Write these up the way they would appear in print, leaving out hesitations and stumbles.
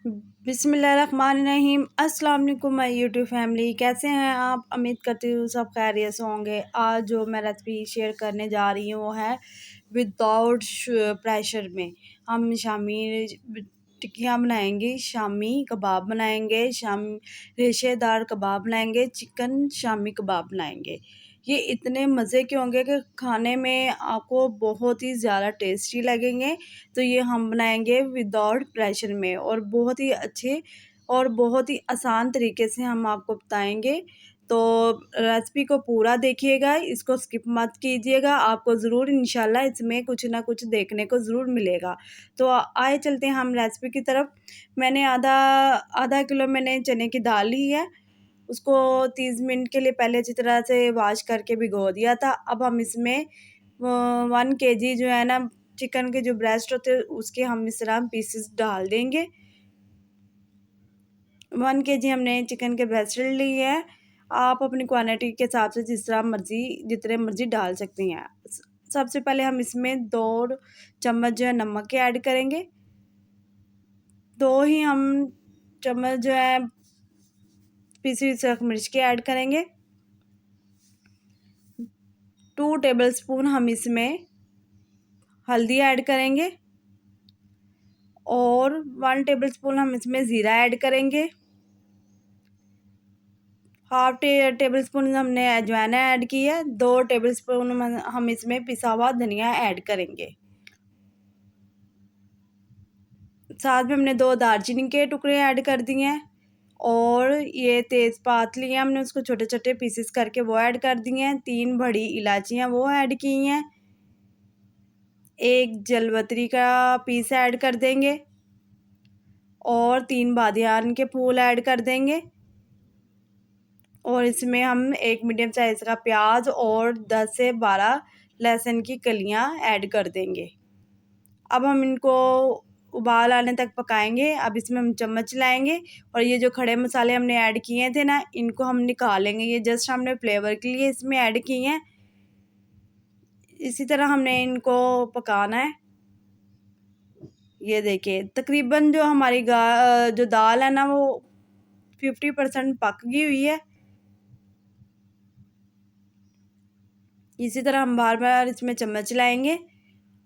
बिस्मिल्लाहिर्रहमानिर्रहीम। अस्सलाम वालेकुम माय यूट्यूब फैमिली, कैसे हैं आप? उम्मीद करती हूँ सब खैरियत से होंगे। आज जो मैं रेसिपी शेयर करने जा रही हूँ वो है विदाउट प्रेशर में हम शामी टिक्कियाँ बनाएंगे, शामी कबाब बनाएंगे, रेशेदार कबाब बनाएंगे, चिकन शामी कबाब बनाएंगे। ये इतने मज़े के होंगे कि खाने में आपको बहुत ही ज़्यादा टेस्टी लगेंगे। तो ये हम बनाएंगे विदाउट प्रेशर में और बहुत ही अच्छे और बहुत ही आसान तरीके से हम आपको बताएंगे। तो रेसिपी को पूरा देखिएगा, इसको स्किप मत कीजिएगा, आपको ज़रूर इंशाल्लाह इसमें कुछ ना कुछ देखने को ज़रूर मिलेगा। तो आए चलते हैं हम रेसिपी की तरफ। मैंने आधा आधा किलो मैंने चने की दाल ली है, उसको 30 मिनट के लिए पहले अच्छी तरह से वॉश करके भिगो दिया था। अब हम इसमें 1 केजी जो है ना चिकन के जो ब्रेस्ट होते हैं उसके हम इस तरह पीसेस डाल देंगे। 1 केजी हमने चिकन के ब्रेस्ट लिए है। आप अपनी क्वांटिटी के हिसाब से जितने मर्जी डाल सकती हैं। सबसे पहले हम इसमें 2 चम्मच जो है नमक के ऐड करेंगे। 2 ही हम चम्मच जो है पिसी हुई सख्त मिर्च के ऐड करेंगे। 2 टेबलस्पून हम इसमें हल्दी ऐड करेंगे और 1 टेबलस्पून हम इसमें ज़ीरा ऐड करेंगे। हाफ टेबलस्पून हमने अजवाइन ऐड की है। 2 टेबलस्पून हम इसमें पिसा हुआ धनिया ऐड करेंगे। साथ में हमने 2 दालचीनी के टुकड़े ऐड कर दिए हैं और ये तेज़पात लिए हमने, उसको छोटे छोटे पीसेस करके वो ऐड कर दिए हैं। 3 बड़ी इलायचियाँ वो ऐड की हैं। 1 जलवतरी का पीस ऐड कर देंगे और 3 बादियान के फूल ऐड कर देंगे और इसमें हम 1 मीडियम साइज़ का प्याज और 10 से 12 लहसुन की कलियां ऐड कर देंगे। अब हम इनको उबाल आने तक पकाएंगे। अब इसमें हम चम्मच लाएंगे और ये जो खड़े मसाले हमने ऐड किए थे ना, इनको हम निकालेंगे। ये जस्ट हमने फ्लेवर के लिए इसमें ऐड किए हैं। इसी तरह हमने इनको पकाना है। ये देखिए तकरीबन जो हमारी जो दाल है ना वो 50% पक गई हुई है। इसी तरह हम बार बार इसमें चम्मच लाएंगे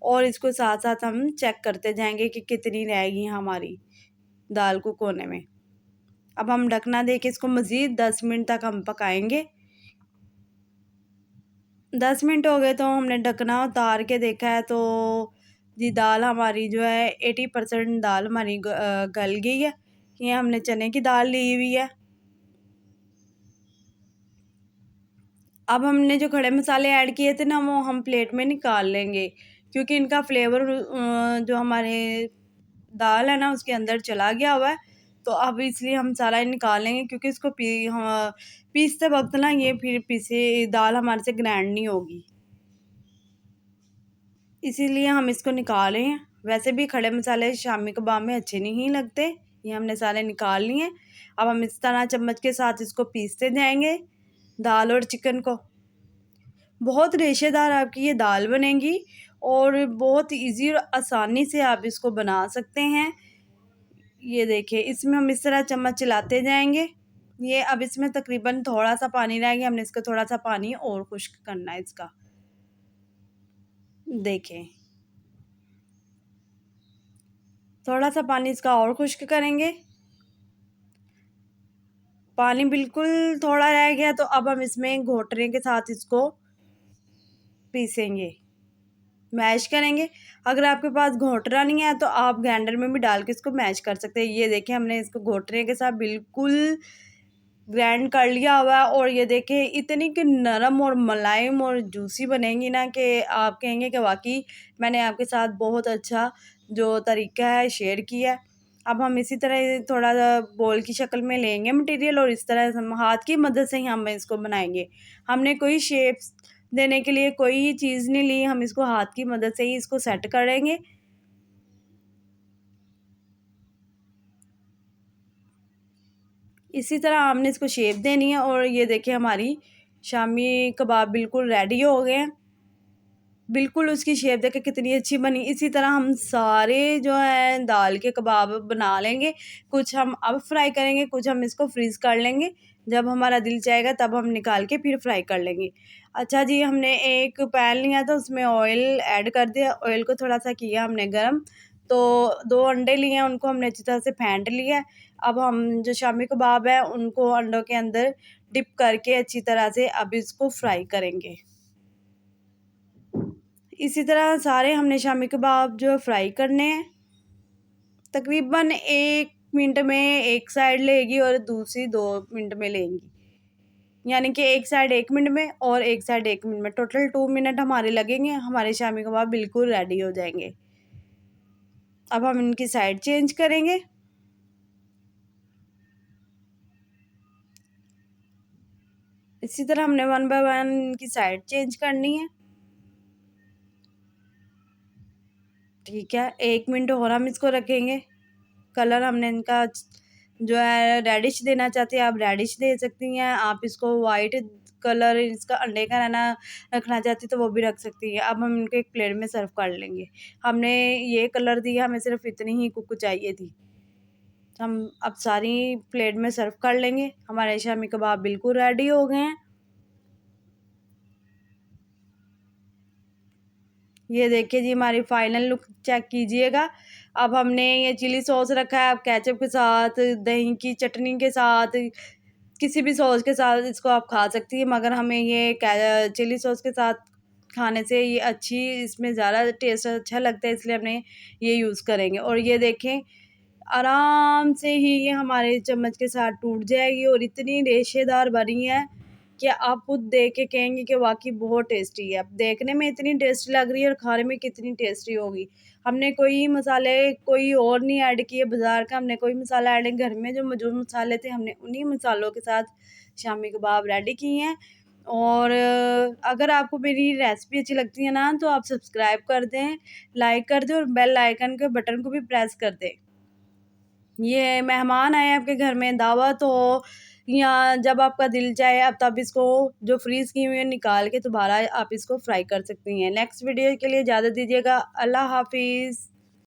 और इसको साथ साथ हम चेक करते जाएंगे कि कितनी रहेगी हमारी दाल को कोने में। अब हम ढकना देके इसको मज़ीद 10 मिनट तक हम पकाएंगे। 10 मिनट हो गए तो हमने ढकना उतार के देखा है तो जी दाल हमारी जो है 80% दाल हमारी गल गई है। ये हमने चने की दाल ली हुई है। अब हमने जो खड़े मसाले ऐड किए थे ना वो हम प्लेट में निकाल लेंगे, क्योंकि इनका फ्लेवर जो हमारे दाल है ना उसके अंदर चला गया हुआ है। तो अब इसलिए हम सारा निकाल लेंगे, क्योंकि इसको पीसते वक्त ना ये फिर पीसी दाल हमारे से ग्राइंड नहीं होगी, इसीलिए हम इसको निकाल रहे हैं। वैसे भी खड़े मसाले शामी कबाब में अच्छे नहीं लगते। ये हमने सारे निकाल लिए। अब हम इस तरह चम्मच के साथ इसको पीसते जाएंगे दाल और चिकन को। बहुत रेशेदार आपकी ये दाल बनेगी और बहुत इजी और आसानी से आप इसको बना सकते हैं। ये देखिए इसमें हम इस तरह चम्मच चलाते जाएंगे। ये अब इसमें तकरीबन थोड़ा सा पानी रह गया, हमने इसका थोड़ा सा पानी और खुश्क करना है इसका। देखें थोड़ा सा पानी इसका और खुश्क करेंगे। पानी बिल्कुल थोड़ा रह गया तो अब हम इसमें घोटने के साथ इसको पीसेंगे, मैश करेंगे। अगर आपके पास घोटना नहीं है तो आप ग्राइंडर में भी डाल के इसको मैश कर सकते हैं। ये देखिए हमने इसको घोटने के साथ बिल्कुल ग्राइंड कर लिया हुआ है और ये देखिए इतनी कि नरम और मुलायम और जूसी बनेंगी ना कि आप कहेंगे कि वाकई मैंने आपके साथ बहुत अच्छा जो तरीका है शेयर किया। अब हम इसी तरह थोड़ा बोल की शक्ल में लेंगे मटेरियल और इस तरह हम हाथ की मदद से ही हम इसको बनाएंगे। हमने कोई शेप्स देने के लिए कोई चीज़ नहीं ली, हम इसको हाथ की मदद से ही इसको सेट करेंगे। इसी तरह हमने इसको शेप देनी है और ये देखिए हमारी शामी कबाब बिल्कुल रेडी हो गए हैं। बिल्कुल उसकी शेप देखें कितनी अच्छी बनी। इसी तरह हम सारे जो है दाल के कबाब बना लेंगे। कुछ हम अब फ्राई करेंगे, कुछ हम इसको फ्रीज़ कर लेंगे। जब हमारा दिल चाहेगा तब हम निकाल के फिर फ्राई कर लेंगे। अच्छा जी, हमने एक पैन लिया था, उसमें ऑयल ऐड कर दिया। ऑयल को थोड़ा-सा किया हमने गरम, तो 2 अंडे लिए हैं, उनको हमने अच्छी तरह से फेंट लिया है। अब हम जो शामी कबाब है उनको अंडों के अंदर डिप करके अच्छी तरह से अब इसको फ्राई करेंगे। इसी तरह सारे हमने शामी कबाब जो फ्राई करने हैं। तकरीबन 1 मिनट में एक साइड लेगी और दूसरी 2 मिनट में लेंगी। यानी कि एक साइड 1 मिनट में और एक साइड 1 मिनट में, टोटल 2 मिनट हमारे लगेंगे, हमारे शामी कबाब बिल्कुल रेडी हो जाएँगे। अब हम इनकी साइड चेंज करेंगे। इसी तरह हमने 1 बाय 1 इनकी साइड चेंज करनी है। ठीक है, 1 मिनट और हम इसको रखेंगे। कलर हमने इनका जो है रेडिश देना चाहते हैं आप रेडिश दे सकती हैं। आप इसको वाइट कलर इसका अंडे का रखना चाहती तो वो भी रख सकती हैं। अब हम इनको एक प्लेट में सर्व कर लेंगे। हमने ये कलर दिया, हमें सिर्फ इतनी ही कुक चाहिए थी। हम अब सारी प्लेट में सर्व कर लेंगे। हमारे शामी कबाब बिल्कुल रेडी हो गए हैं। ये देखिए जी, हमारी फाइनल लुक चेक कीजिएगा। अब हमने ये चिली सॉस रखा है, आप केचप के साथ, दही की चटनी के साथ, किसी भी सॉस के साथ इसको आप खा सकती हैं, मगर हमें ये चिली सॉस के साथ खाने से ये इसमें ज़्यादा टेस्ट अच्छा लगता है, इसलिए हमने ये यूज़ करेंगे। और ये देखें, आराम से ही ये हमारे चम्मच के साथ टूट जाएगी और इतनी रेशेदार बनी है कि आप खुद देख के कहेंगे कि वाक़ई बहुत टेस्टी है। देखने में इतनी टेस्टी लग रही है और खाने में कितनी टेस्टी होगी। हमने कोई मसाले कोई और नहीं ऐड किए, बाज़ार का हमने कोई मसाला ऐड नहीं, घर में जो मौजूद मसाले थे हमने उन्हीं मसालों के साथ शामी कबाब रेडी किए हैं। और अगर आपको मेरी रेसिपी अच्छी लगती है ना, तो आप सब्सक्राइब कर दें, लाइक कर दें और बेल आइकन के बटन को भी प्रेस कर दें। ये मेहमान आए आपके घर में, दावत हो या जब आपका दिल चाहे आप तब इसको जो फ्रीज़ की हुई है निकाल के दोबारा आप इसको फ्राई कर सकती हैं। नेक्स्ट वीडियो के लिए इजाज़त दीजिएगा। अल्लाह हाफ़िज़।